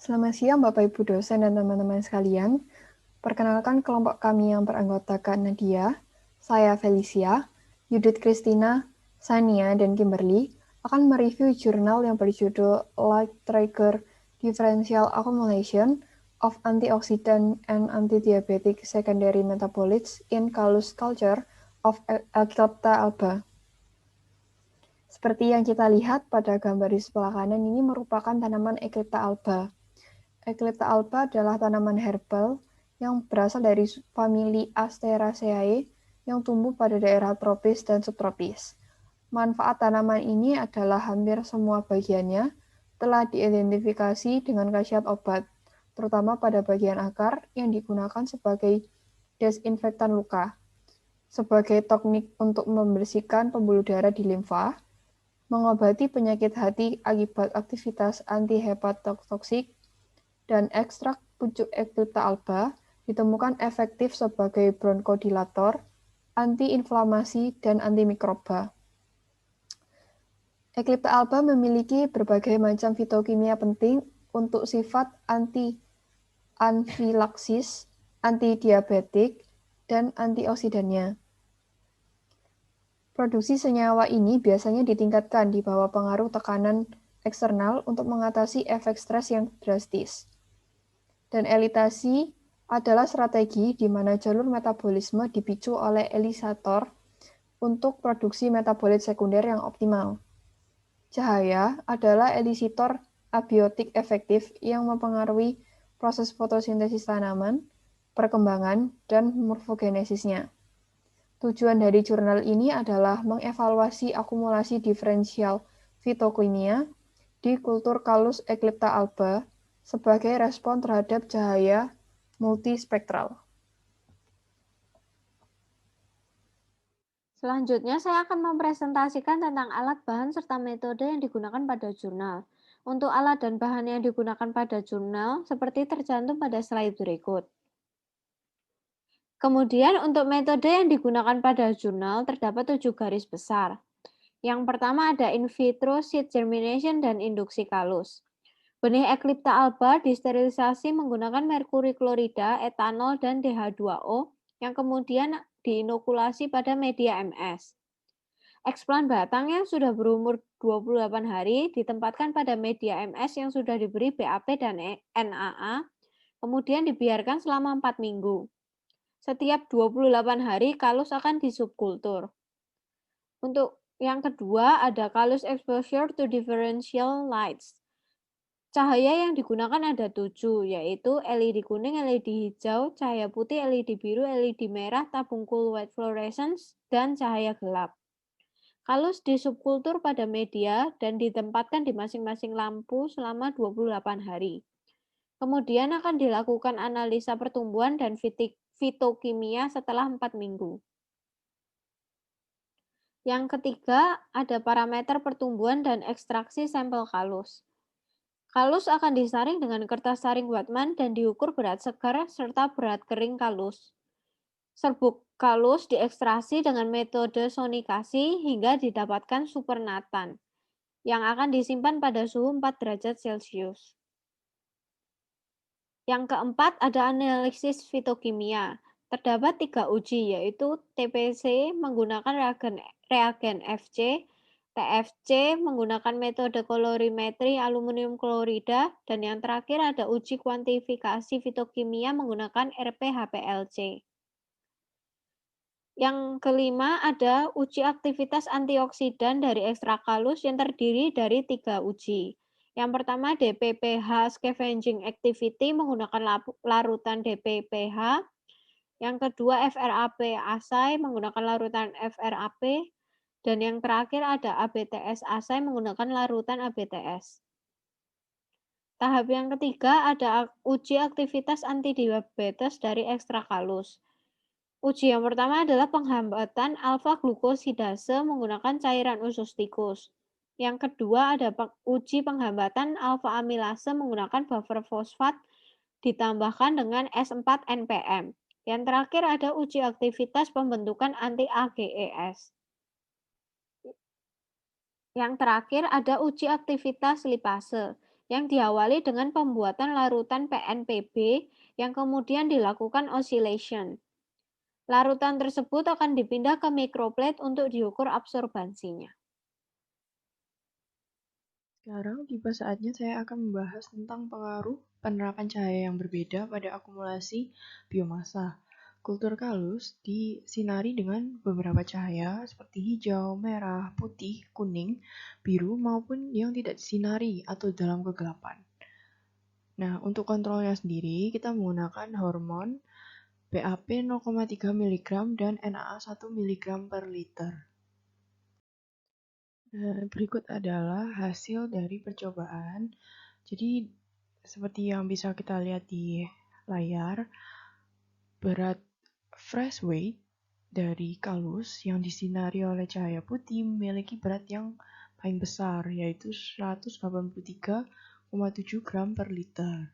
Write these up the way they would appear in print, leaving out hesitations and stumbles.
Selamat siang Bapak Ibu dosen dan teman-teman sekalian. Perkenalkan kelompok kami yang beranggotakan Nadia, saya Felicia, Yudit Christina, Sania, dan Kimberly akan mereview jurnal yang berjudul Light Trigger Differential Accumulation of Antioxidant and Antidiabetic Secondary Metabolites in Callus Culture of Eucalypta alba. Seperti yang kita lihat pada gambar di sebelah kanan ini merupakan tanaman Eucalypta alba. Eucalypta alba adalah tanaman herbal yang berasal dari famili Asteraceae yang tumbuh pada daerah tropis dan subtropis. Manfaat tanaman ini adalah hampir semua bagiannya telah diidentifikasi dengan khasiat obat, terutama pada bagian akar yang digunakan sebagai desinfektan luka, sebagai teknik untuk membersihkan pembuluh darah di limfa, mengobati penyakit hati akibat aktivitas antihepatotoksik, dan ekstrak pucuk Eucalypta alba ditemukan efektif sebagai bronkodilator, antiinflamasi, dan antimikroba. Eucalypta alba memiliki berbagai macam fitokimia penting untuk sifat anti-anfilaksis, antidiabetik, dan antioksidannya. Produksi senyawa ini biasanya ditingkatkan di bawah pengaruh tekanan eksternal untuk mengatasi efek stres yang drastis. Dan elitasi adalah strategi di mana jalur metabolisme dipicu oleh elisator untuk produksi metabolit sekunder yang optimal. Cahaya adalah elisitor abiotik efektif yang mempengaruhi proses fotosintesis tanaman, perkembangan, dan morfogenesisnya. Tujuan dari jurnal ini adalah mengevaluasi akumulasi diferensial fitokimia di kultur Callus Eucalypta alba sebagai respon terhadap cahaya multispektral. Selanjutnya, saya akan mempresentasikan tentang alat, bahan, serta metode yang digunakan pada jurnal. Untuk alat dan bahan yang digunakan pada jurnal, seperti tercantum pada slide berikut. Kemudian, untuk metode yang digunakan pada jurnal, terdapat 7 garis besar. Yang pertama ada in vitro seed germination dan induksi Callus. Benih Eucalypta alba disterilisasi menggunakan merkuri klorida, etanol, dan DH2O yang kemudian diinokulasi pada media MS. Eksplan batang yang sudah berumur 28 hari ditempatkan pada media MS yang sudah diberi BAP dan NAA, kemudian dibiarkan selama 4 minggu. Setiap 28 hari Callus akan disubkultur. Untuk yang kedua ada Callus exposure to differential lights. Cahaya yang digunakan ada 7, yaitu LED kuning, LED hijau, cahaya putih, LED biru, LED merah, tabung cool white fluorescence, dan cahaya gelap. Callus disubkultur pada media dan ditempatkan di masing-masing lampu selama 28 hari. Kemudian akan dilakukan analisa pertumbuhan dan fitokimia setelah 4 minggu. Yang ketiga, ada parameter pertumbuhan dan ekstraksi sampel Callus. Callus akan disaring dengan kertas saring Wattmann dan diukur berat segar serta berat kering Callus. Serbuk Callus diekstraksi dengan metode sonikasi hingga didapatkan supernatan yang akan disimpan pada suhu 4 derajat Celcius. Yang keempat ada analisis fitokimia. Terdapat 3 uji, yaitu TPC menggunakan reagen FC, TFC menggunakan metode kolorimetri aluminium klorida, dan yang terakhir ada uji kuantifikasi fitokimia menggunakan RPHPLC. Yang kelima ada uji aktivitas antioksidan dari ekstrak Callus yang terdiri dari 3 uji. Yang pertama DPPH scavenging activity menggunakan larutan DPPH. Yang kedua FRAP assay menggunakan larutan FRAP. Dan yang terakhir ada ABTS assay menggunakan larutan ABTS. Tahap yang ketiga ada uji aktivitas antidiabetes dari ekstrak Callus. Uji yang pertama adalah penghambatan alfa-glukosidase menggunakan cairan usus tikus. Yang kedua ada uji penghambatan alfa-amilase menggunakan buffer fosfat ditambahkan dengan S4-NPM. Yang terakhir ada uji aktivitas pembentukan anti-AGES. Yang terakhir ada uji aktivitas lipase. yang diawali dengan pembuatan larutan PNPB yang kemudian dilakukan oscillation. Larutan tersebut akan dipindah ke microplate untuk diukur absorbansinya. Sekarang tiba saatnya saya akan membahas tentang pengaruh penerapan cahaya yang berbeda pada akumulasi biomasa. Kultur kalus disinari dengan beberapa cahaya seperti hijau, merah, putih, kuning, biru, maupun yang tidak disinari atau dalam kegelapan. Nah, untuk kontrolnya sendiri, kita menggunakan hormon BAP 0,3 mg dan NAA 1 mg per liter. Berikut adalah hasil dari percobaan. Jadi, seperti yang bisa kita lihat di layar, berat fresh weight dari kalus yang disinari oleh cahaya putih memiliki berat yang paling besar, yaitu 183,7 gram per liter.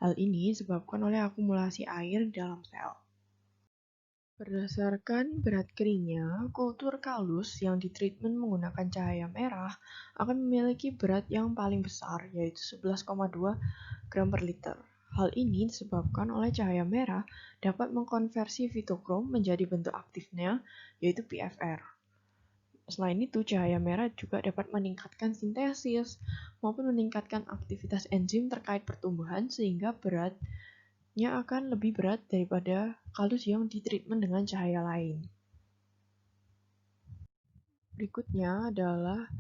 Hal ini disebabkan oleh akumulasi air di dalam sel. Berdasarkan berat keringnya, kultur kalus yang ditreatment menggunakan cahaya merah akan memiliki berat yang paling besar, yaitu 11,2 gram per liter. Hal ini disebabkan oleh cahaya merah dapat mengkonversi fitokrom menjadi bentuk aktifnya, yaitu PFR. Selain itu, cahaya merah juga dapat meningkatkan sintesis maupun meningkatkan aktivitas enzim terkait pertumbuhan sehingga beratnya akan lebih berat daripada kalus yang ditreatment dengan cahaya lain. Berikutnya adalah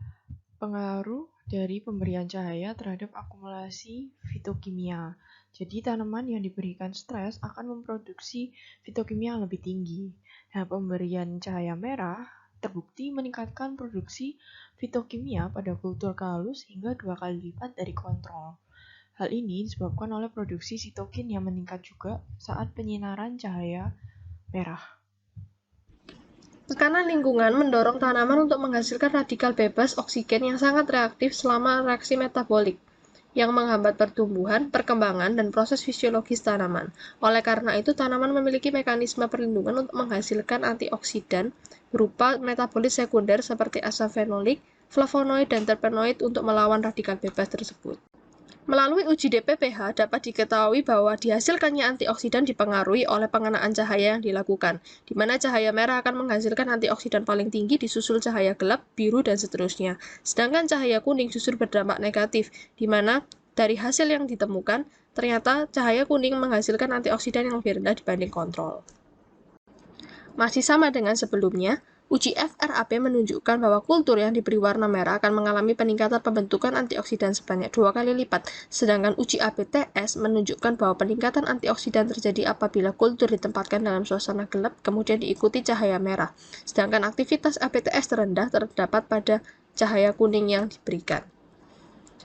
pengaruh dari pemberian cahaya terhadap akumulasi fitokimia. Jadi tanaman yang diberikan stres akan memproduksi fitokimia yang lebih tinggi. Nah, pemberian cahaya merah terbukti meningkatkan produksi fitokimia pada kultur kalus hingga 2 kali lipat dari kontrol. Hal ini disebabkan oleh produksi sitokin yang meningkat juga saat penyinaran cahaya merah. Tekanan lingkungan mendorong tanaman untuk menghasilkan radikal bebas oksigen yang sangat reaktif selama reaksi metabolik, yang menghambat pertumbuhan, perkembangan, dan proses fisiologis tanaman. Oleh karena itu, tanaman memiliki mekanisme perlindungan untuk menghasilkan antioksidan berupa metabolit sekunder seperti asam fenolik, flavonoid, dan terpenoid untuk melawan radikal bebas tersebut. Melalui uji DPPH dapat diketahui bahwa dihasilkannya antioksidan dipengaruhi oleh pengenaan cahaya yang dilakukan, di mana cahaya merah akan menghasilkan antioksidan paling tinggi disusul cahaya gelap, biru, dan seterusnya. Sedangkan cahaya kuning justru berdampak negatif, di mana dari hasil yang ditemukan, ternyata cahaya kuning menghasilkan antioksidan yang lebih rendah dibanding kontrol. Masih sama dengan sebelumnya, uji FRAP menunjukkan bahwa kultur yang diberi warna merah akan mengalami peningkatan pembentukan antioksidan sebanyak 2 kali lipat, sedangkan uji APTS menunjukkan bahwa peningkatan antioksidan terjadi apabila kultur ditempatkan dalam suasana gelap kemudian diikuti cahaya merah, sedangkan aktivitas APTS terendah terdapat pada cahaya kuning yang diberikan.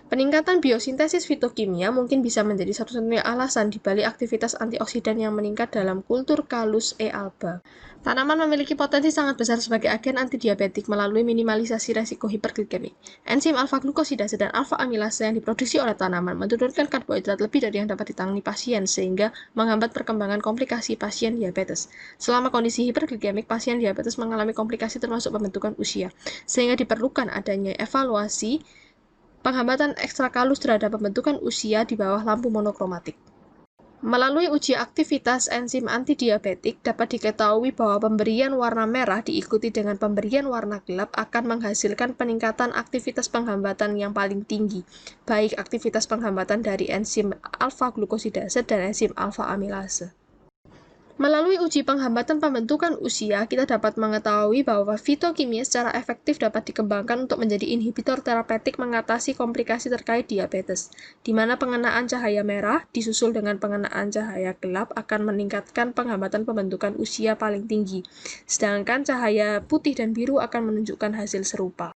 Peningkatan biosintesis fitokimia mungkin bisa menjadi satu-satunya alasan dibalik aktivitas antioksidan yang meningkat dalam kultur kalus E. alba. Tanaman memiliki potensi sangat besar sebagai agen antidiabetik melalui minimalisasi resiko hiperglikemik. Enzim alfa-glukosidase dan alfa-amilase yang diproduksi oleh tanaman menurunkan karbohidrat lebih dari yang dapat ditangani pasien sehingga menghambat perkembangan komplikasi pasien diabetes. Selama kondisi hiperglikemik, pasien diabetes mengalami komplikasi termasuk pembentukan usia, sehingga diperlukan adanya evaluasi penghambatan ekstrakalus terhadap pembentukan usia di bawah lampu monokromatik. Melalui uji aktivitas enzim antidiabetik, dapat diketahui bahwa pemberian warna merah diikuti dengan pemberian warna gelap akan menghasilkan peningkatan aktivitas penghambatan yang paling tinggi, baik aktivitas penghambatan dari enzim alfa-glukosidase dan enzim alfa-amilase. Melalui uji penghambatan pembentukan usia, kita dapat mengetahui bahwa fitokimia secara efektif dapat dikembangkan untuk menjadi inhibitor terapeutik mengatasi komplikasi terkait diabetes, di mana pengenaan cahaya merah disusul dengan pengenaan cahaya gelap akan meningkatkan penghambatan pembentukan usia paling tinggi, sedangkan cahaya putih dan biru akan menunjukkan hasil serupa.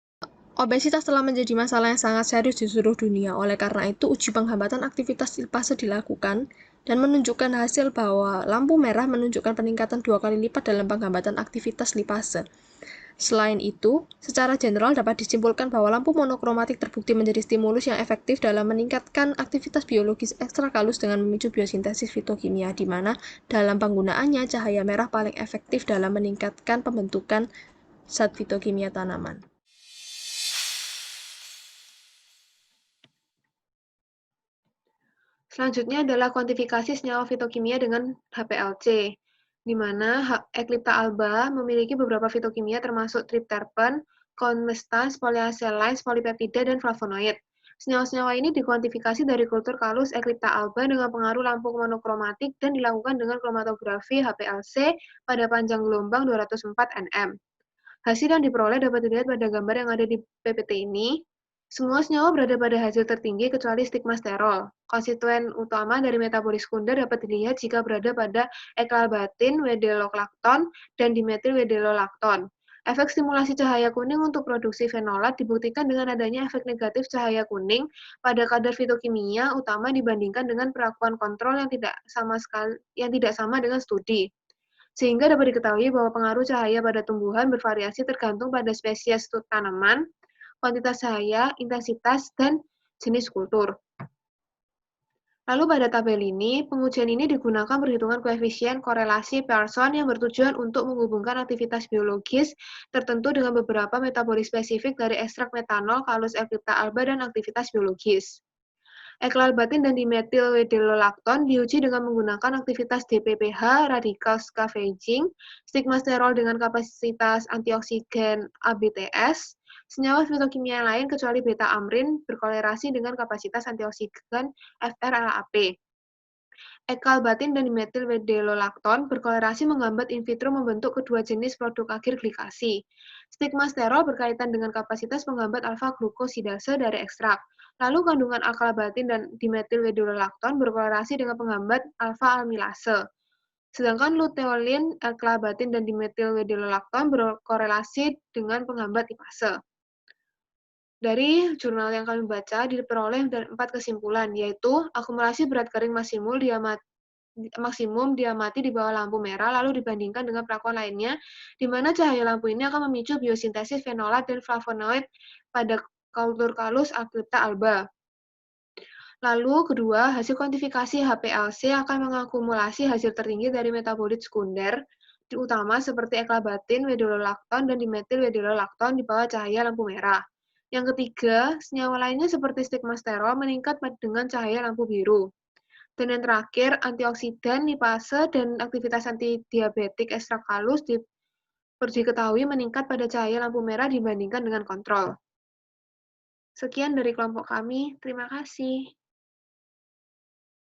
Obesitas telah menjadi masalah yang sangat serius di seluruh dunia. Oleh karena itu, uji penghambatan aktivitas lipase dilakukan dan menunjukkan hasil bahwa lampu merah menunjukkan peningkatan 2 kali lipat dalam penghambatan aktivitas lipase. Selain itu, secara general dapat disimpulkan bahwa lampu monokromatik terbukti menjadi stimulus yang efektif dalam meningkatkan aktivitas biologis ekstrakalus dengan memicu biosintesis fitokimia, di mana dalam penggunaannya cahaya merah paling efektif dalam meningkatkan pembentukan zat fitokimia tanaman. Selanjutnya adalah kuantifikasi senyawa fitokimia dengan HPLC, di mana Eclipta alba memiliki beberapa fitokimia termasuk tripterpen, conmestans, polyacylase, polipeptida, dan flavonoid. Senyawa-senyawa ini dikuantifikasi dari kultur kalus Eclipta alba dengan pengaruh lampu monokromatik dan dilakukan dengan kromatografi HPLC pada panjang gelombang 204 nm. Hasil yang diperoleh dapat dilihat pada gambar yang ada di PPT ini. Semua senyawa berada pada hasil tertinggi kecuali stigmasterol. Konstituen utama dari metabolit sekunder dapat dilihat jika berada pada eklalbatin, wedelolakton, dan dimetil-wedelolakton. Efek stimulasi cahaya kuning untuk produksi fenolat dibuktikan dengan adanya efek negatif cahaya kuning pada kadar fitokimia utama dibandingkan dengan perlakuan kontrol yang tidak sama dengan studi. Sehingga dapat diketahui bahwa pengaruh cahaya pada tumbuhan bervariasi tergantung pada spesies tanaman, kuantitas cahaya, intensitas, dan jenis kultur. Lalu pada tabel ini, pengujian ini digunakan perhitungan koefisien korelasi Pearson yang bertujuan untuk menghubungkan aktivitas biologis tertentu dengan beberapa metabolit spesifik dari ekstrak metanol, kalus Eclipta alba, dan aktivitas biologis. Eklalbatin dan dimetil-wedelolakton diuji dengan menggunakan aktivitas DPPH, radikal scavenging, stigmasterol dengan kapasitas antioksigen ABTS, senyawa fitokimia lain kecuali beta-amrin berkolerasi dengan kapasitas antioksigen FRLAP. Eklalbatin dan dimetil-wedelolakton berkolerasi menghambat in vitro membentuk kedua jenis produk akhir glikasi. Stigmasterol berkaitan dengan kapasitas menghambat alfa-glukosidase dari ekstrak. Lalu kandungan eklalbatin dan dimetil-wedelolakton berkolerasi dengan penghambat alfa-amilase. Sedangkan luteolin, eklalbatin, dan dimetil-wedelolakton berkorelasi dengan penghambat lipase. Dari jurnal yang kami baca, diperoleh 4 kesimpulan, yaitu akumulasi berat kering maksimum diamati di bawah lampu merah, lalu dibandingkan dengan perlakuan lainnya, di mana cahaya lampu ini akan memicu biosintesis fenolat dan flavonoid pada kultur kalus Eclipta alba. Lalu kedua, hasil kuantifikasi HPLC akan mengakumulasi hasil tertinggi dari metabolit sekunder, terutama seperti eklalbatin, wedelolakton, dan dimetil-wedelolakton di bawah cahaya lampu merah. Yang ketiga, senyawa lainnya seperti stigmasterol meningkat dengan cahaya lampu biru. Dan yang terakhir, antioksidan, lipase, dan aktivitas antidiabetik ekstrak kalus diketahui meningkat pada cahaya lampu merah dibandingkan dengan kontrol. Sekian dari kelompok kami, terima kasih.